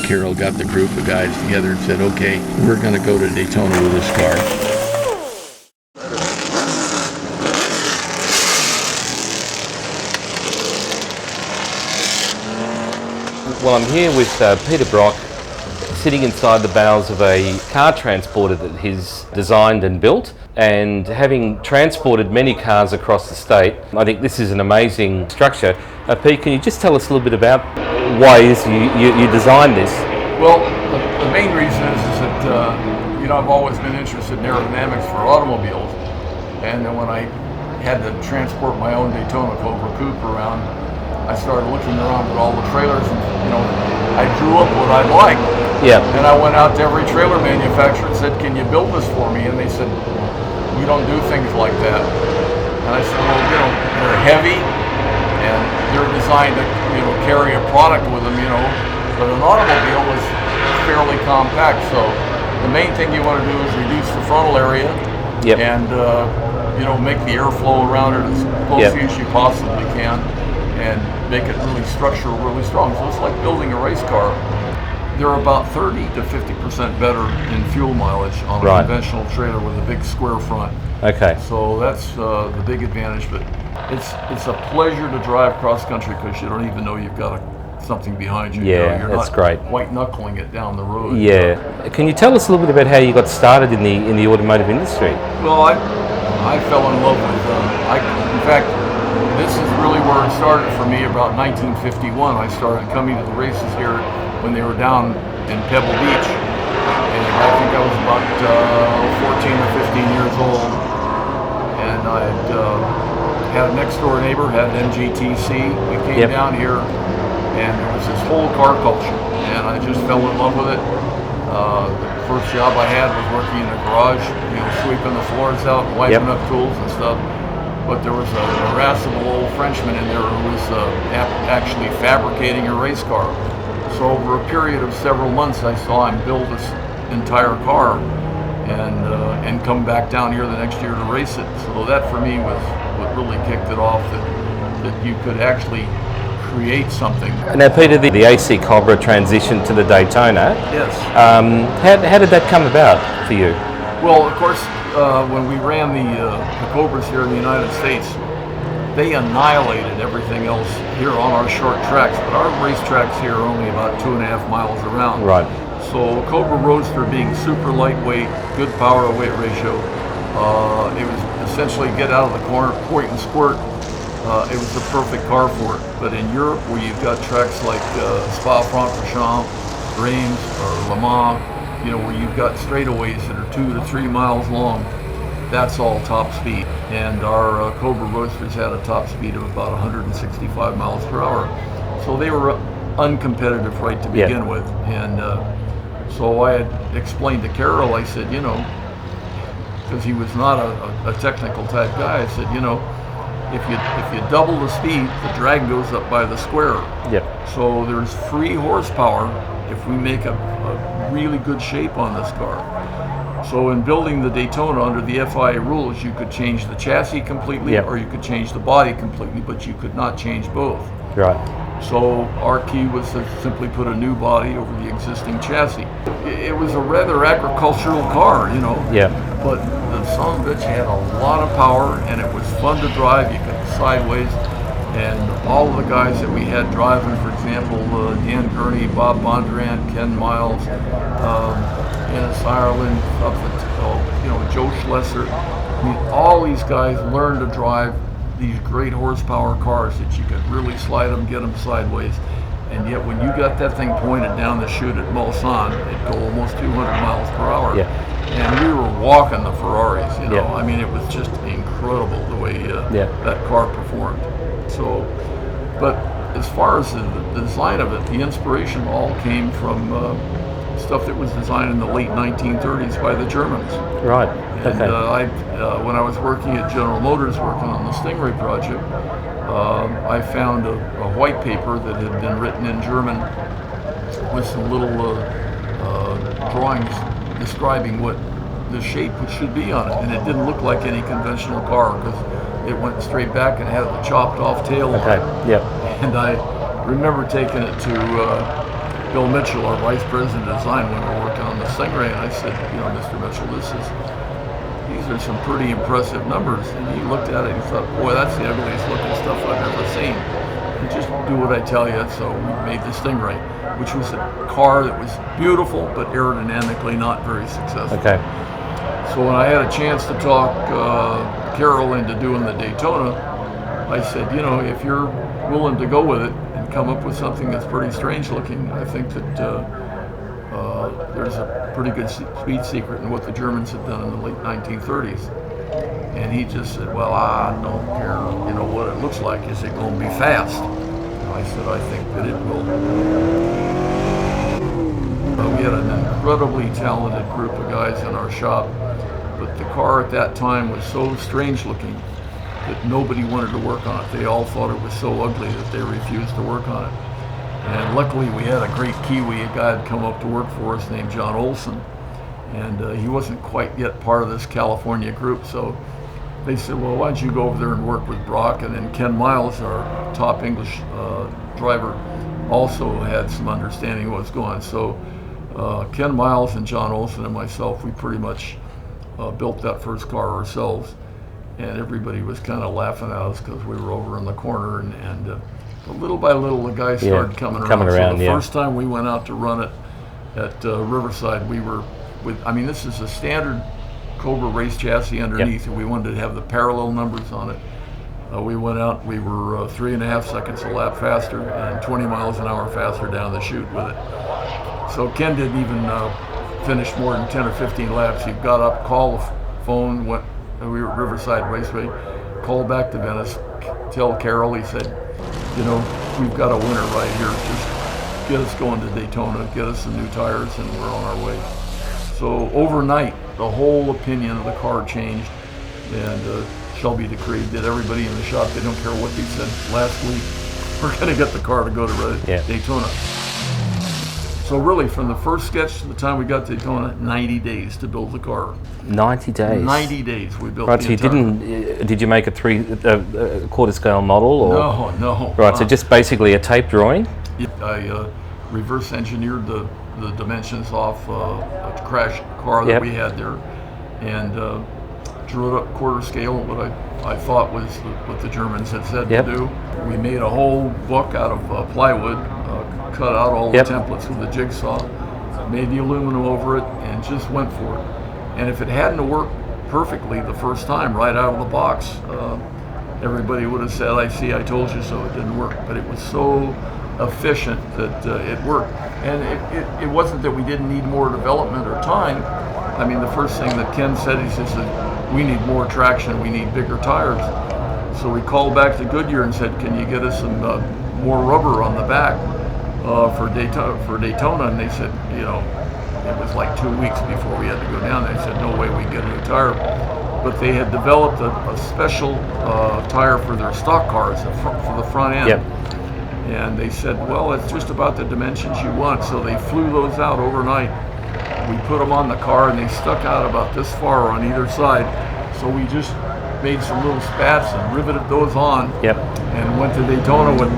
Carroll got the group of guys together and said, okay, we're going to go to Daytona with this car. Well, I'm here with Peter Brock, sitting inside the bowels of a car transporter that he's designed and built, and having transported many cars across the state, I think this is an amazing structure. Pete, can you just tell us a little bit about why you designed this? Well, the main reason is that I've always been interested in aerodynamics for automobiles, and then when I had to transport my own Daytona Cobra Coupe around, I started looking around at all the trailers, and I drew up what I'd like. Yeah. And I went out to every trailer manufacturer and said, "Can you build this for me?" And they said, "We don't do things like that." And I said, "Well, they're heavy, and they're designed to, carry a product with them, But an automobile is fairly compact, so the main thing you want to do is reduce the frontal area, yep, and make the airflow around it as closely as you possibly can, and make it really structural, really strong. So it's like building a race car. They're about 30 to 50% better in fuel mileage on a conventional trailer with a big square front. Okay. So that's the big advantage, but it's a pleasure to drive cross country because you don't even know you've got something behind you. Yeah, you're that's not great. White knuckling it down the road. Yeah. Can you tell us a little bit about how you got started in the automotive industry? Well, I fell in love with. In fact, this is really where it started for me. About 1951, I started coming to the races here when they were down in Pebble Beach, and I think I was about 14 or 15 years old, and I had a next door neighbor, had an MGTC. We came down here, and there was this whole car culture, and I just fell in love with it. The first job I had was working in a garage, sweeping the floors out and wiping up tools and stuff. But there was a irascible old Frenchman in there who was actually fabricating a race car. So over a period of several months, I saw him build this entire car and come back down here the next year to race it. So that for me was what really kicked it off, that you could actually create something. Now, Peter, the AC Cobra transition to the Daytona. Yes. How did that come about for you? Well, of course, when we ran the Cobras here in the United States, they annihilated everything else here on our short tracks, but our race tracks here are only about 2.5 miles around. Right. So Cobra Roadster being super lightweight, good power to weight ratio, it was essentially get out of the corner, point and squirt. It was the perfect car for it. But in Europe, where you've got tracks like Spa-Francorchamps, Reims, or Le Mans, where you've got straightaways that are 2 to 3 miles long, that's all top speed. And our Cobra Roadsters had a top speed of about 165 miles per hour. So they were uncompetitive right to begin with. And so I had explained to Carroll, I said, because he was not a technical type guy, I said, if you double the speed, the drag goes up by the square. Yep. So there's free horsepower if we make a really good shape on this car. So in building the Daytona under the FIA rules, you could change the chassis completely, or you could change the body completely, but you could not change both. Right. So our key was to simply put a new body over the existing chassis. It was a rather agricultural car, Yeah. but the son of a bitch had a lot of power, and it was fun to drive. You could sideways, and all of the guys that we had driving, for example, Dan Gurney, Bob Bondurant, Ken Miles, Ennis Ireland, Joe Schlesser. I mean, all these guys learned to drive these great horsepower cars that you could really slide them, get them sideways. And yet when you got that thing pointed down the chute at Mulsanne, it'd go almost 200 miles per hour. Yeah. And we were walking the Ferraris, Yeah. I mean, it was just incredible the way that car performed. So, but as far as the design of it, the inspiration all came from stuff that was designed in the late 1930s by the Germans. Right. And Okay. when I was working at General Motors, working on the Stingray project, I found a white paper that had been written in German with some little drawings describing what the shape should be on it, and it didn't look like any conventional car because it went straight back and had the chopped off tail on it. Okay. Yep. And I remember taking it to Bill Mitchell, our vice president of design, when we were working on the Stingray, and I said, Mr. Mitchell, these are some pretty impressive numbers. And he looked at it and thought, boy, that's the ugliest looking stuff I've ever seen. And just do what I tell you. So we made the Stingray, which was a car that was beautiful, but aerodynamically not very successful. Okay. So when I had a chance to talk Carroll into doing the Daytona, I said, if you're willing to go with it and come up with something that's pretty strange looking, I think that there's a pretty good speed secret in what the Germans had done in the late 1930s. And he just said, well, I don't care, what it looks like. Is it going to be fast? I said, I think that it will. We had an incredibly talented group of guys in our shop, but the car at that time was so strange looking that nobody wanted to work on it. They all thought it was so ugly that they refused to work on it. And luckily we had a great Kiwi, a guy had come up to work for us named John Olson, and he wasn't quite yet part of this California group, so they said, well, why don't you go over there and work with Brock? And then Ken Miles, our top English driver, also had some understanding of what's going on. So Ken Miles and John Olson and myself, we pretty much built that first car ourselves, and everybody was kind of laughing at us because we were over in the corner, and little by little the guys started coming around. So the first time we went out to run it at Riverside, we were with, this is a standard Cobra race chassis underneath, and we wanted to have the parallel numbers on it. We went out, we were 3.5 seconds a lap faster and 20 miles an hour faster down the chute with it. So Ken didn't even finish more than 10 or 15 laps. He got up, called the phone, we were at Riverside Raceway, called back to Venice, tell Carroll, he said, we've got a winner right here. Just get us going to Daytona, get us some new tires, and we're on our way. So overnight, the whole opinion of the car changed, and Shelby decreed that everybody in the shop, they don't care what they said last week, we're going to get the car to go to Daytona. So really, from the first sketch to the time we got to Daytona, 90 days to build the car. 90 days? 90 days we built right, the so did you make a quarter scale model? Or? No. Right, so just basically a tape drawing? I reverse engineered the dimensions off a crash car that we had there, and drew it up quarter scale, what I thought was what the Germans had said to do. We made a whole book out of plywood, cut out all the templates with a jigsaw, made the aluminum over it, and just went for it. And if it hadn't worked perfectly the first time, right out of the box, everybody would have said, I told you so, it didn't work. But it was so efficient that it worked. And it wasn't that we didn't need more development or time. The first thing that Ken said, he says that we need more traction, we need bigger tires. So we called back to Goodyear and said, can you get us some more rubber on the back for Daytona? And they said, it was like 2 weeks before we had to go down there. They said, no way we can get a new tire. But they had developed a special tire for their stock cars for the front end. And they said, well, it's just about the dimensions you want. So they flew those out overnight. We put them on the car, and they stuck out about this far on either side. So we just made some little spats and riveted those on, and went to Daytona with